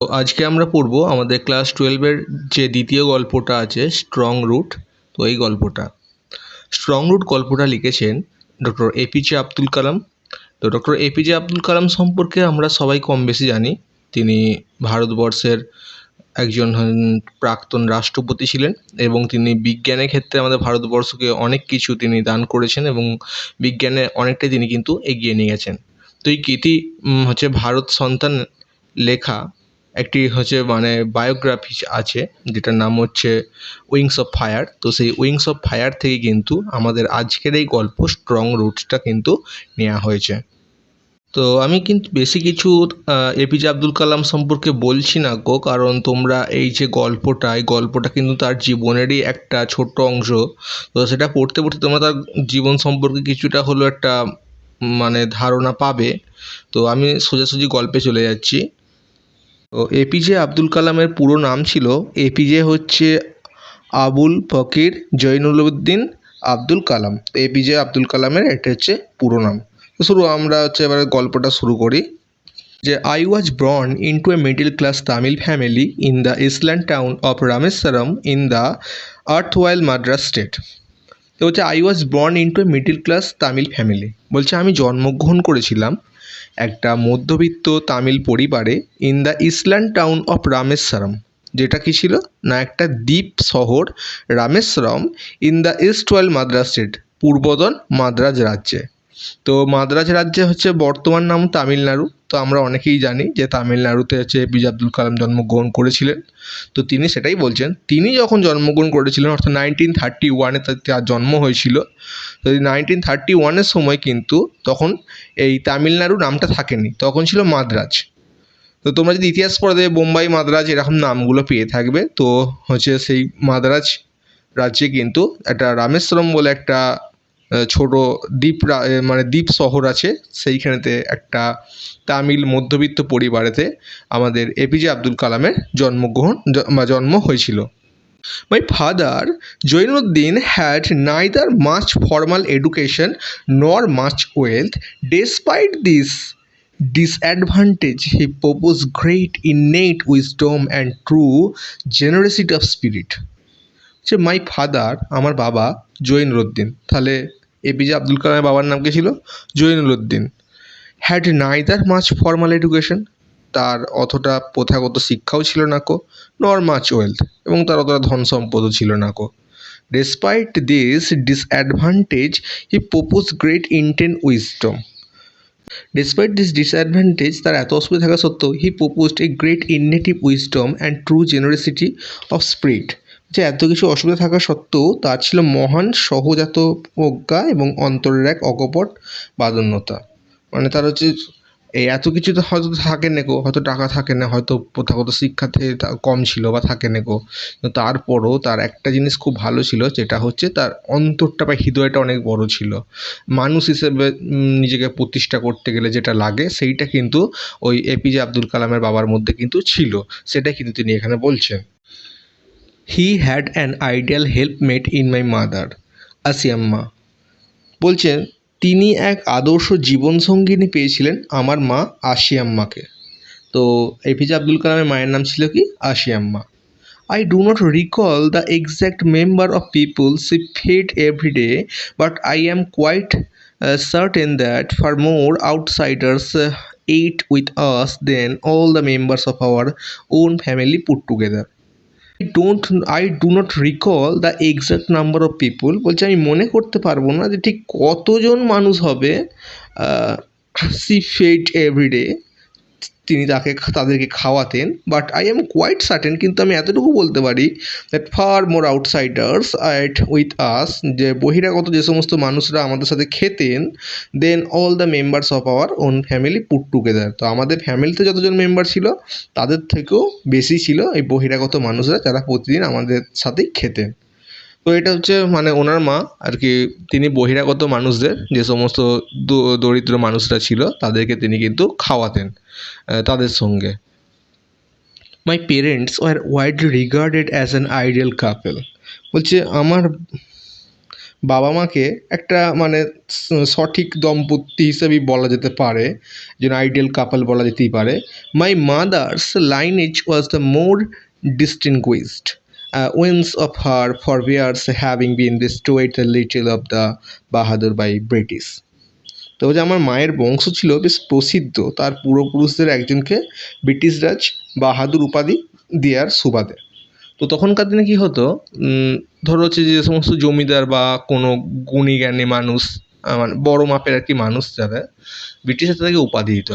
তো আজকে আমরা পড়ব আমাদের ক্লাস 12 এর যে দ্বিতীয় গল্পটা আছে স্ট্রং রুট। তো এই গল্পটা স্ট্রং রুট গল্পটা লিখেছেন ডক্টর এপিজে আব্দুল কালাম। তো ডক্টর এপিজে আব্দুল কালাম সম্পর্কে আমরা সবাই কম বেশি জানি। তিনি ভারতবর্ষের একজন প্রাক্তন রাষ্ট্রপতি ছিলেন এবং তিনি বিজ্ঞানের ক্ষেত্রে আমাদের ভারতবর্ষকে অনেক কিছু তিনি দান করেছেন এবং বিজ্ঞানে অনেকটাই তিনি কিন্তু এগিয়ে নিয়ে গেছেন। তো এই কৃতি হচ্ছে ভারত সন্তান লেখা একটি বায়োগ্রাফি আছে, যেটার নাম হচ্ছে উইংস অফ ফায়ার। তো সেই উইংস অফ ফায়ার থেকে কিন্তু আমাদের আজকের এই গল্প স্ট্রং রুটসটা কিন্তু নেওয়া হয়েছে। তো আমি কিন্তু বেশি কিছু এপিজে আব্দুল কালাম সম্পর্কে বলছি না গো, কারণ তোমরা এই যে গল্পটা কিন্তু তার জীবনেরই একটা ছোট্ট অংশ। তো সেটা পড়তে পড়তে তোমরা তার জীবন সম্পর্কে কিছুটা হলেও একটা ধারণা পাবে। তো আমি সোজাসুজি গল্পে চলে যাচ্ছি। তো এপিজে আব্দুল কালামের পুরো নাম ছিল এপিজে আবুল ফকির জৈনুলউদ্দিন আব্দুল কালাম। তো এপিজে আব্দুল কালামের এটা হচ্ছে পুরো নাম। তো আমরা এবারে গল্পটা শুরু করি। যে I was born into a middle class Tamil family in the island town of Rameswaram in the erstwhile Madras state. তো হচ্ছে I was born into a middle class Tamil family, বলছে আমি জন্মগ্রহণ করেছিলাম একটা মধ্যবিত্ত তামিল পরিবারে in the island town of Rameswaram, যেটা কি ছিল না একটা দ্বীপ শহর Rameswaram in the erstwhile Madras state, পূর্বদন মাদ্রাজ রাজ্যে। তো মাদ্রাজ রাজ্যে হচ্ছে বর্তমান নাম তামিলনাড়ু। তো আমরা অনেকেই জানি যে তামিলনাড়ুতে হচ্ছে এপিজে আব্দুল কালাম জন্মগ্রহণ করেছিলেন। তো তিনি সেটাই বলছেন, তিনি যখন জন্মগ্রহণ করেছিলেন অর্থাৎ 1931-এ তার জন্ম হয়েছিল। তো এই 1931-এর সময় কিন্তু তখন এই তামিলনাড়ু নামটা থাকেনি, তখন ছিল মাদ্রাজ। তো তোমরা যদি ইতিহাস পড়ে দেবে বোম্বাই মাদ্রাজ এরকম নামগুলো পেয়ে থাকবে। তো হচ্ছে সেই মাদ্রাজ রাজ্যে কিন্তু একটা রামেশ্বরম বলে একটা ছোট দ্বীপ শহর আছে। সেইখানেতে একটা তামিল মধ্যবিত্ত পরিবারেতে আমাদের এপিজে আব্দুল কালামের জন্ম হয়েছিল। My father, Joinuddin, had neither much formal education nor much wealth. Despite this disadvantage, he possessed great innate wisdom and true generosity of spirit. যে মাই ফাদার, আমার বাবা জৈনুলউদ্দিন, তাহলে এপিজে আব্দুল কালামের বাবার নাম কি ছিল? Jainulabdeen. Had neither much formal education, তার অতটা প্রথাগত শিক্ষাও ছিল না কো, নর মাচ ওয়েলথ, এবং তার অতটা ধন সম্পদও ছিল না কো। Despite this disadvantage he propose great intent wisdom. Despite this disadvantage, তার এত অসুবিধা থাকা সত্ত্বেও he proposed a great innate wisdom and true generosity of spirit, যে এত কিছু অসুবিধা থাকা সত্ত্বেও তার ছিল মহান সহজাত প্রজ্ঞা এবং অন্তরের এক অকপট বাদন্যতা। মানে তার হচ্ছে এই এত কিছু তো হয়তো থাকে নেকো, হয়তো টাকা থাকে না, হয়তো প্রথাগত শিক্ষা কম ছিল বা থাকে নেকো, কিন্তু তারপরও তার একটা জিনিস খুব ভালো ছিল, যেটা হচ্ছে তার অন্তরটা বা হৃদয়টা অনেক বড় ছিল। মানুষ হিসেবে নিজেকে প্রতিষ্ঠা করতে গেলে যেটা লাগে সেইটা কিন্তু ওই এপিজে আব্দুল কালামের বাবার মধ্যে কিন্তু ছিল, সেটাই কিন্তু তিনি এখানে বলছেন। He had an ideal helpmate in my mother Ashiamma, বলছেন তিনি এক আদর্শ জীবনসঙ্গিনী পেয়েছিলেন আমার মা আশিয়াম্মাকে। তো এপিজে আব্দুল কালামের মায়ের নাম ছিল কি? Ashiamma. I do not recall the exact number of people she fed every day, but I am quite certain that far more outsiders ate with us than all the members of our own family put together. I do not recall the exact number of people, বলছে আমি মনে করতে পারবো না যে ঠিক কতজন মানুষ হবে she fed every day, তিনি তাদেরকে খাওয়াতেন। But I am quite certain, কিন্তু আমি এতটুকু বলতে পারি that far more outsiders ate with us, যে বহিরাগত যে সমস্ত মানুষরা আমাদের সাথে খেতেন, then all the members of our own family put together, তো আমাদের ফ্যামিলিতে যতজন মেম্বার ছিল তাদের থেকেও বেশি ছিল এই বহিরাগত মানুষরা, যারা প্রতিদিন আমাদের সাথেই খেতেন। তো এটা হচ্ছে ওনার মা আর কি, তিনি বহিরাগত মানুষদের, যে সমস্ত দরিদ্র মানুষরা ছিল তাদেরকে তিনি কিন্তু খাওয়াতেন তাদের সঙ্গে। My parents were widely regarded as an ideal couple, বলছে আমার বাবা মাকে একটা মানে সঠিক দম্পতি হিসেবেই বলা যেতে পারে, যেন আইডিয়াল কাপল বলা যেতেই পারে। My mother's lineage was the more distinguished wins of her forebears having been bestowed a little of the Bahadur by British। তো যে আমার মায়ের বংশ ছিল বেশ প্রসিদ্ধ তার পূর্বপুরুষদের একজনকে ব্রিটিশ রাজ বাহাদুর উপাধি দেওয়ার সুবাদে। তো তখনকার দিনে কী হতো, ধরো হচ্ছে যে সমস্ত জমিদার বা কোনো গুণী জ্ঞানী মানুষ, মানে বড় মাপের আর কি মানুষ যারা, ব্রিটিশরা তাদেরকে উপাধি দিত,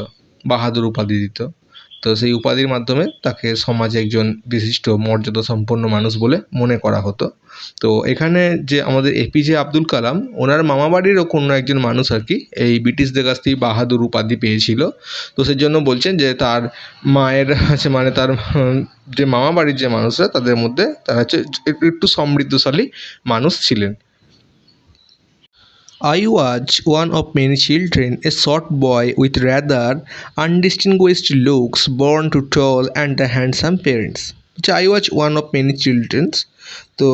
বাহাদুর উপাধি দিত। তো সেই উপাধির মাধ্যমে তাকে সমাজে একজন বিশিষ্ট মর্যাদা সম্পন্ন মানুষ বলে মনে করা হতো। তো এখানে যে আমাদের এপিজে আব্দুল কালাম, ওনার মামাবাড়িরও কোনো একজন মানুষ আর কি এই ব্রিটিশদের কাছ থেকে বাহাদুর উপাধি পেয়েছিল। তো সেই জন্য বলছেন যে তার মায়ের হচ্ছে মানে তার যে মামাবাড়ির যে মানুষরা তাদের মধ্যে তারা হচ্ছে একটু সমৃদ্ধশালী মানুষ ছিলেন। I was one of many children, a short boy with rather undistinguished looks, born to tall and handsome parents. I was one of many children. তো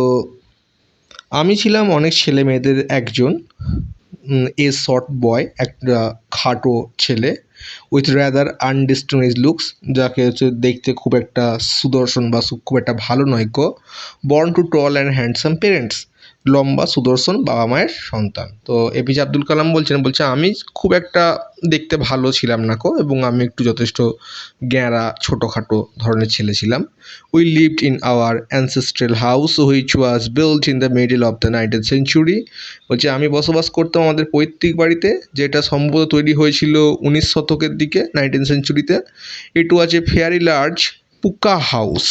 আমি ছিলাম অনেক ছেলে মেয়েদের একজন, এ শর্ট বয়, একটা খাটো ছেলে, উইথ র্যাদার আনডিস্টিংগুইশড লুকস, যাকে হচ্ছে দেখতে খুব একটা সুদর্শন বা খুব একটা ভালো নৈক্য, born to tall and handsome parents, লম্বা সুদর্শন বাবা মায়ের সন্তান। তো এপিজে আব্দুল কালাম বলছে আমি খুব একটা দেখতে ভালো ছিলাম না এবং আমি একটু যথেষ্ট গ্যাঁড়া ছোটোখাটো ধরনের ছেলে ছিলাম। We lived in our ancestral house which was built in the middle of the 19th century। আমি বসবাস করতাম আমাদের পৈতৃক বাড়িতে, যেটা সম্ভবত তৈরি হয়েছিল 19 শতকের দিকে, 19th century-তে। It was a fairly large pucca house.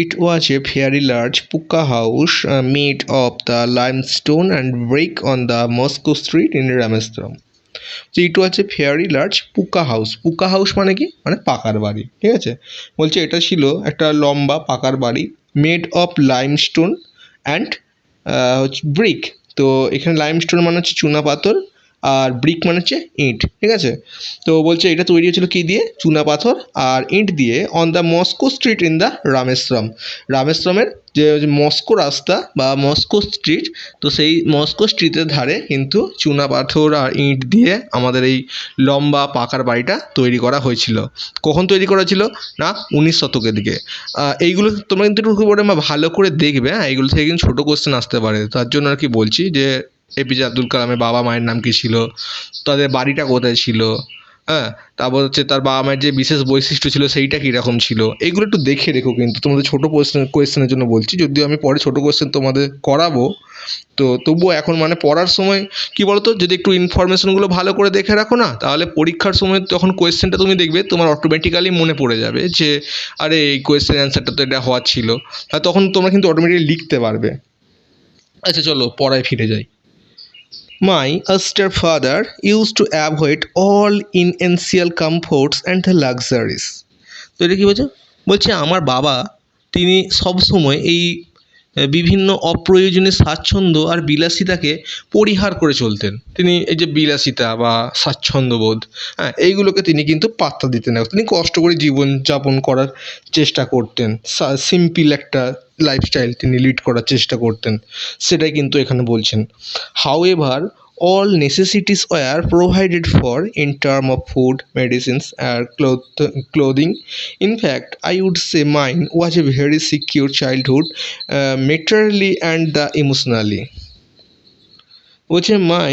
It was a very large pucca house made of the limestone and brick on the Moscow Street in Ramestram. It was a fairly large pucca house. Pucca house মানে কি, মানে পাকার বাড়ি, ঠিক আছে। এটা ছিল একটা লম্বা পাকার বাড়ি, made of limestone and brick. তো এখানে লাইমস্টোন মানে হচ্ছে চুনা পাথর, আর ব্রিক মানে হচ্ছে ইঁট, ঠিক আছে। তো এটা তৈরি হয়েছিল কী দিয়ে, চুনা পাথর আর ইঁট দিয়ে, on the Moscow street in the Rameswaram. রামেশ্বরমের যে মস্কো রাস্তা বা মস্কো স্ট্রিট, তো সেই মস্কো স্ট্রিটের ধারে কিন্তু চুনা পাথর আর ইঁট দিয়ে আমাদের এই লম্বা পাকার বাড়িটা তৈরি করা হয়েছিল। কখন তৈরি করা ছিল না, 19 শতকের দিকে। এইগুলো তোমরা কিন্তু একটু করে ভালো করে দেখবে, হ্যাঁ, এইগুলো থেকে কিন্তু ছোটো কোশ্চেন আসতে পারে। তার জন্য আর কি বলছি যে এপিজে আব্দুল কালামের বাবা মায়ের নাম কী ছিল, তাদের বাড়িটা কোথায় ছিল, হ্যাঁ, তারপর তার বাবা মায়ের যে বিশেষ বৈশিষ্ট্য ছিল সেইটা কীরকম ছিল, এইগুলো একটু দেখে রেখো। কিন্তু তোমাদের ছোটো কোয়েশ্চেনের জন্য বলছি, যদিও আমি পরে ছোটো কোয়েশ্চেন তোমাদের করাবো, তো তবুও এখন পড়ার সময় কী বলতো, যদি একটু ইনফরমেশনগুলো ভালো করে দেখে রাখো না, তাহলে পরীক্ষার সময় যখন কোয়েশ্চেনটা তুমি দেখবে তোমার অটোমেটিক্যালি মনে পড়ে যাবে যে আরে এই কোয়েশ্চেন অ্যান্সারটা তো এটা হওয়ার ছিল, আর তখন তোমরা কিন্তু অটোমেটিক্যালি লিখতে পারবে। আচ্ছা চলো পড়ায় ফিরে যাই। My austere father used to avoid all essential comforts and the luxuries. তো এটা কী বলছে আমার বাবা তিনি সবসময় এই বিভিন্ন অপ্রয়োজনীয় স্বাচ্ছন্দ্য আর বিলাসিতাকে পরিহার করে চলতেন। তিনি এই যে বিলাসিতা বা স্বাচ্ছন্দ্যবোধ, হ্যাঁ, এইগুলোকে তিনি কিন্তু পাত্তা দিতেন না। তিনি কষ্ট করে জীবনযাপন করার চেষ্টা করতেন, সিম্পল একটা লাইফস্টাইল তিনি লিড করার চেষ্টা করতেন, সেটাই কিন্তু এখানে বলছেন। However all necessities were provided for in terms of food, medicines, and clothing. In fact, I would say mine was a very secure childhood, materially and emotionally. My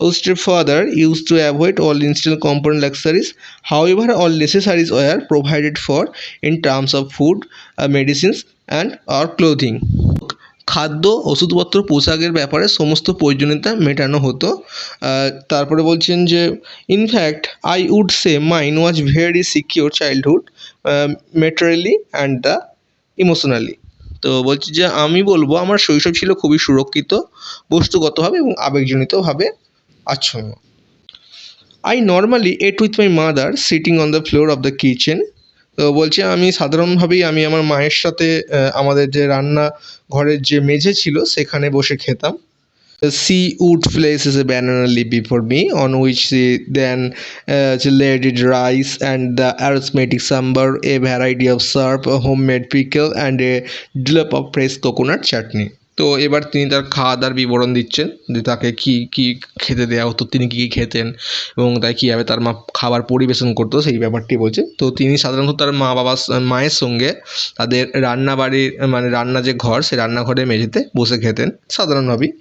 austere father used to avoid all instant component luxuries. However, all necessaries were provided for in terms of food, medicines, and or clothing. খাদ্য, ওষুধপত্র, পোশাকের ব্যাপারে সমস্ত প্রয়োজনীয়তা মেটানো হতো। তারপরে বলছেন যে in fact I would say mine was very secure childhood, materially and the emotionally. তো যে আমি বলবো আমার শৈশব ছিল খুবই সুরক্ষিত বস্তুগতভাবে এবং আবেগজনিতভাবে আচ্ছন্ন। I normally ate with my mother sitting on the floor of the kitchen. তো আমি সাধারণভাবেই আমি আমার মায়ের সাথে আমাদের যে রান্না ঘরের যে মেঝে ছিল সেখানে বসে খেতাম। She would place a banana leaf before me, on which she then laid rice and the arithmetic sambar, a variety of syrup, a homemade pickle, and a dollop of fresh coconut chutney. তো এবার তিনি তার খাওয়া দাওয়ার বিবরণ দিচ্ছেন যে তাকে কী কী খেতে দেওয়া হতো, তিনি কী কী খেতেন এবং তাই কীভাবে তার মা খাবার পরিবেশন করতো সেই ব্যাপারটি বলছে। তো তিনি সাধারণত তার মায়ের সঙ্গে তাদের রান্নাবাড়ির মানে রান্না যে ঘর সেই রান্নাঘরের মেঝেতে বসে খেতেন সাধারণভাবেই।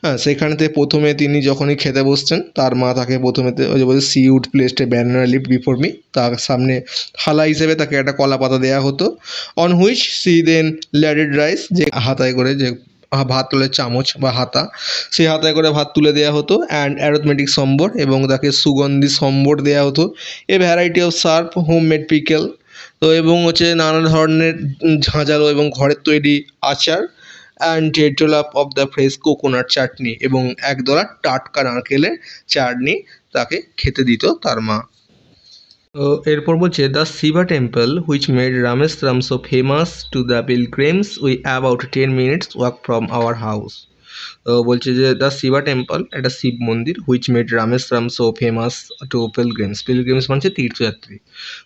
হ্যাঁ, সেখানেতে প্রথমে তিনি যখনই খেতে বসছেন তার মা তাকে প্রথমেতে ওই যে বলছে she would placed a banana leaf before me, তার সামনে থালা হিসেবে তাকে একটা কলা পাতা দেওয়া হতো। On which she then ladled rice, যে হাতায় করে যে ভাত তোলার চামচ বা হাতা, সেই হাতায় করে ভাত তুলে দেওয়া হতো। অ্যান্ড অ্যারোথমেটিক সম্বর, এবং তাকে সুগন্ধি সম্বর দেওয়া হতো। A variety of serve home made pickle, তো এবং হচ্ছে নানা ধরনের ঝাঁঝালো এবং ঘরের তৈরি আচার। And dollop of the fresh coconut chutney, এবং একদলা টাটকা নারকেলের চাটনি তাকে খেতে দিত তার মা। তো এরপর বলছে the Shiva temple which made Rameswaram so famous to the pilgrims we about 10 minutes walk from our house. তো বলছে যে দ্য শিবা টেম্পল একটা শিব মন্দির, which made Rameswaram so famous to pilgrims মানে তীর্থযাত্রী।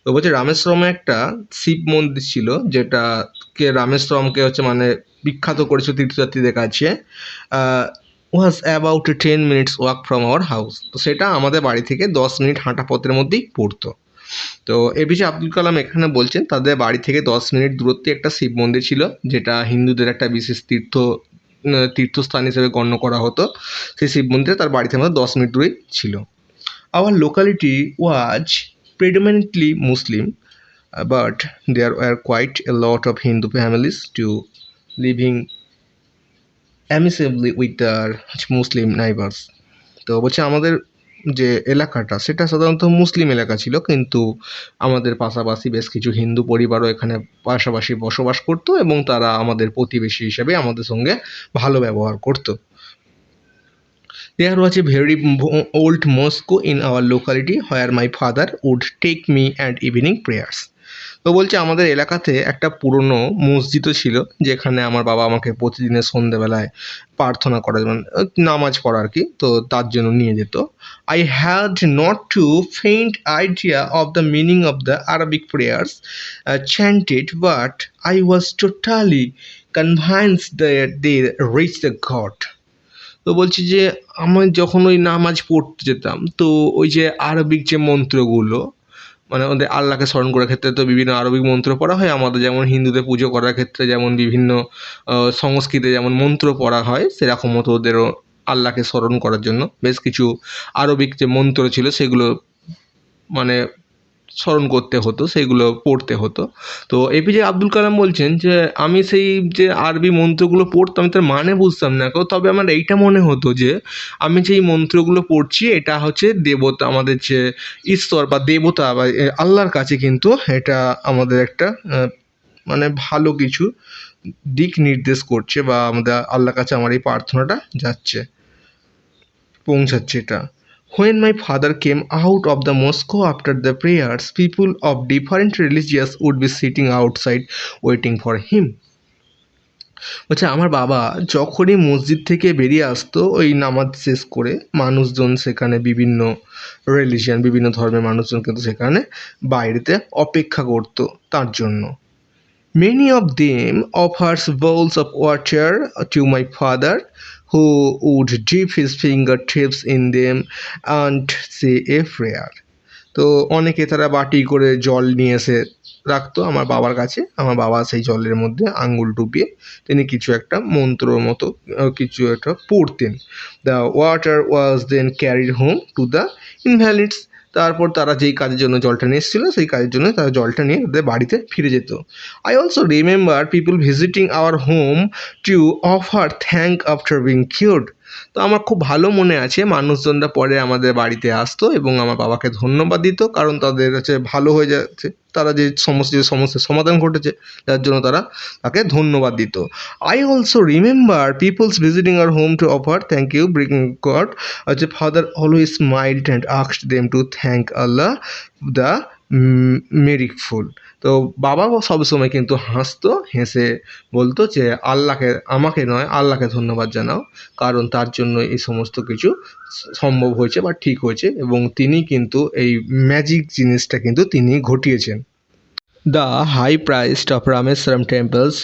তো বলছে রামেশ্বরমে একটা শিব মন্দির ছিল যেটাকে রামেশ্বরমকে হচ্ছে মানে বিখ্যাত করেছিল তীর্থযাত্রীদের কাছে। Was about 10 minutes walk from our house, তো সেটা আমাদের বাড়ি থেকে 10 মিনিট হাঁটা পথের মধ্যেই পড়তো। তো এপিজে আব্দুল কালাম এখানে বলছেন তাদের বাড়ি থেকে 10 মিনিট দূরত্বে একটা শিব মন্দির ছিল, যেটা হিন্দুদের একটা বিশেষ তীর্থস্থান হিসেবে গণ্য করা হতো। সেই শিব মন্দিরে তার বাড়ি থেকে আমাদের 10 মিনিট দূরেই ছিল। Our locality was predominantly Muslim, but there were quite a lot of Hindu families too living amicably with their Muslim neighbours. তো বলছে আমাদের যে এলাকাটা সেটা সাধারণত মুসলিম এলাকা ছিল, কিন্তু আমাদের পাশাপাশি বেশ কিছু হিন্দু পরিবারও এখানে পাশাপাশি বসবাস করতো এবং তারা আমাদের প্রতিবেশী হিসেবে আমাদের সঙ্গে ভালো ব্যবহার করতো। There was a very old mosque in our locality where my father would take me at evening prayers. তো বলছে আমাদের এলাকাতে একটা পুরনো মসজিদও ছিল, যেখানে আমার বাবা আমাকে প্রতিদিনের সন্ধ্যেবেলায় প্রার্থনা করার মানে নামাজ পড়া আর কি, তো তার জন্য নিয়ে যেত। I had not to faint idea of the meaning of the Arabic prayers chanted, but I was totally convinced that they reach the God. তো বলছি যে আমি যখন ওই নামাজ পড়তে যেতাম, তো ওই যে আরবিক যে মন্ত্রগুলো মানে ওদের আল্লাহকে স্মরণ করার ক্ষেত্রে তো বিভিন্ন আরবিক মন্ত্র পড়া হয়, আমাদের যেমন হিন্দুদের পুজো করার ক্ষেত্রে যেমন বিভিন্ন সংস্কৃতে যেমন মন্ত্র পড়া হয়, সেরকম মতো ওদেরও আল্লাহকে স্মরণ করার জন্য বেশ কিছু আরবিক যে মন্ত্র ছিল সেগুলো মানে স্মরণ করতে হতো, সেইগুলো পড়তে হতো। তো এপিজে আব্দুল কালাম বলছেন যে আমি সেই যে আরবি মন্ত্রগুলো পড়তাম তার মানে বুঝতাম না, তবে আমার এইটা মনে হতো যে আমি যেই মন্ত্রগুলো পড়ছি এটা হচ্ছে দেবতা, আমাদের যে ঈশ্বর বা দেবতা বা আল্লাহর কাছে কিন্তু এটা আমাদের একটা মানে ভালো কিছু দিক নির্দেশ করছে, বা আমাদের আল্লাহর কাছে আমার এই প্রার্থনাটা পৌঁছাচ্ছে এটা। When my father came out of the mosque after the prayers, people of different religions would be sitting outside waiting for him. বলছে আমার বাবা যখনই মসজিদ থেকে বেরিয়ে আসতো ওই নামাজ শেষ করে, মানুষজন সেখানে বিভিন্ন বিভিন্ন ধর্মের মানুষজন কিন্তু সেখানে বাইরেতে অপেক্ষা করতো তার জন্য। Many of them offers bowls of water to my father, who would dip his fingertips in them and say a prayer. তো অনেকে তারা বাটি করে জল নিয়ে এসে রাখতো আমার বাবার কাছে, আমার বাবা সেই জলের মধ্যে আঙ্গুল ডুবিয়ে তিনি কিছু একটা মন্ত্রর মতো কিছু একটা পড়তেন। The water was then carried home to the invalids, তারপর তারা যেই কাজের জন্য জলটা নিয়ে এসেছিলো সেই কাজের জন্য তারা জলটা নিয়ে ওদের বাড়িতে ফিরে যেত। I also remember people visiting our home to offer thank after being cured. তো আমার খুব ভালো মনে আছে মানুষজনরা পরে আমাদের বাড়িতে আসতো এবং আমার বাবাকে ধন্যবাদ দিত, কারণ তাদের হচ্ছে ভালো হয়ে যাচ্ছে, তারা যে সমস্যার সমাধান ঘটেছে যার জন্য তারা তাকে ধন্যবাদ দিত। I also remember peoples visiting our home to offer thank you bring God, হচ্ছে father always smiled and asked them to thank Allah the merciful. তো বাবাও সবসময় কিন্তু হাসতো, হেসে বলতো যে আমাকে নয় আল্লাহকে ধন্যবাদ জানাও, কারণ তার জন্য এই সমস্ত কিছু সম্ভব হয়েছে বা ঠিক হয়েছে, এবং তিনি কিন্তু এই ম্যাজিক জিনিসটা কিন্তু তিনি ঘটিয়েছেন। The high price of Rameswaram temples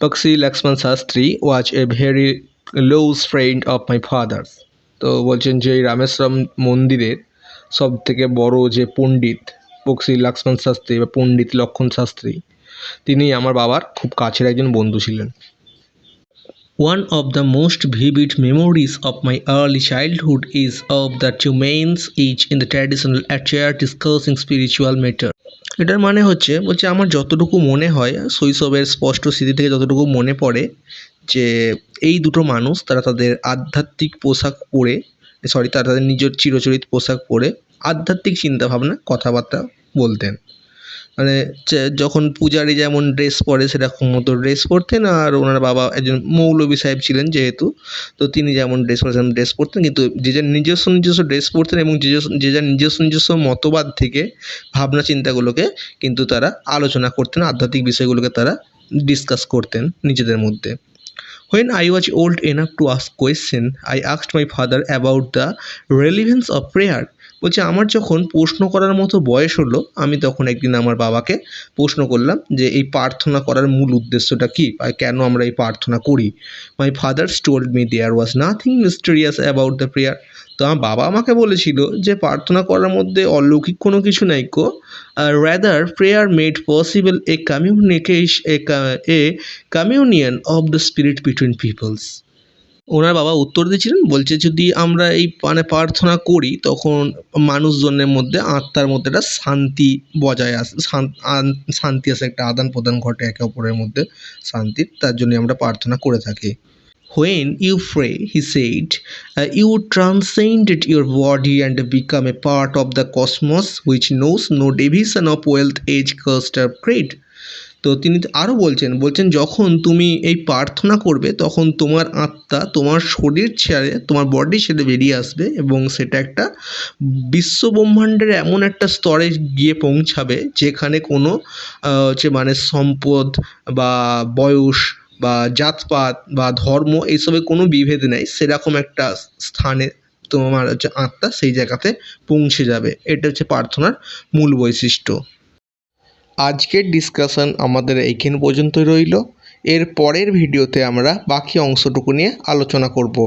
Paxi Lakshman Sastri was a very close friend of my father's. তো বলছেন যে এই রামেশ্বরম মন্দিরের সব থেকে বড় যে পণ্ডিত বক্সি লক্ষ্মণ শাস্ত্রী বা পণ্ডিত লক্ষণ শাস্ত্রী, তিনি আমার বাবার খুব কাছের একজন বন্ধু ছিলেন। One of the most vivid memories of my early childhood is of the two men each in the traditional chair discussing spiritual matter. এটার মানে বলছে আমার যতটুকু মনে হয় শৈশবের স্পষ্ট স্মৃতি থেকে যতটুকু মনে পড়ে যে এই দুটো মানুষ তারা তাদের আধ্যাত্মিক পোশাক পরে তারা তাদের নিজের চিরচরিত পোশাক পরে আধ্যাত্মিক চিন্তাভাবনা কথাবার্তা বলতেন। মানে যখন পূজারি যেমন ড্রেস পরে সেরকম মতো ড্রেস পরতেন, আর ওনার বাবা একজন মৌলভী সাহেব ছিলেন যেহেতু, তো তিনি যেমন ড্রেস পরেছেন ড্রেস পরতেন, কিন্তু যে যার নিজস্ব ড্রেস পরতেন এবং যে যার নিজস্ব মতবাদ থেকে ভাবনা চিন্তাগুলোকে কিন্তু তারা আলোচনা করতেন, আধ্যাত্মিক বিষয়গুলোকে তারা ডিসকাস করতেন নিজেদের মধ্যে। When I was old enough to ask question, I asked my father about the relevance of prayer. বলছে আমার যখন প্রশ্ন করার মতো বয়স হলো, আমি তখন একদিন আমার বাবাকে প্রশ্ন করলাম যে এই প্রার্থনা করার মূল উদ্দেশ্যটা কী, আর কেন আমরা এই প্রার্থনা করি। My father told me there was nothing mysterious about the prayer. তো আমার বাবা আমাকে বলেছিল যে প্রার্থনা করার মধ্যে অলৌকিক কোনো কিছু নাই কো, rather prayer made possible a communion of the spirit between peoples. ওনার বাবা উত্তর দিয়েছিলেন, বলছে যদি আমরা এই প্রার্থনা করি তখন মানুষজনের মধ্যে আত্মার মধ্যে একটা শান্তি বজায় আসে, শান্তি আসে, একটা আদান প্রদান ঘটে একে অপরের মধ্যে শান্তির, তার জন্য আমরা প্রার্থনা করে থাকি। When you pray, he said, you transcend your body and become a part of the cosmos which knows no division of wealth, age, caste or creed. তো তিনি আরও বলছেন যখন তুমি এই প্রার্থনা করবে তখন তোমার আত্মা তোমার শরীর ছেড়ে, তোমার বডি ছেড়ে বেরিয়ে আসবে এবং সেটা একটা বিশ্বব্রহ্মাণ্ডের এমন একটা স্তরে গিয়ে পৌঁছাবে যেখানে কোনো সম্পদ বা বয়স বা জাতপাত বা ধর্ম এইসবের কোনো বিভেদ নেই, সেরকম একটা স্থানে তোমার আত্মা সেই জায়গাতে পৌঁছে যাবে। এটা প্রার্থনার মূল বৈশিষ্ট্য। আজকের ডিসকাশন আমাদের এইখান পর্যন্তই রইল। এর পরের ভিডিওতে আমরা বাকি অংশটুকু নিয়ে আলোচনা করব।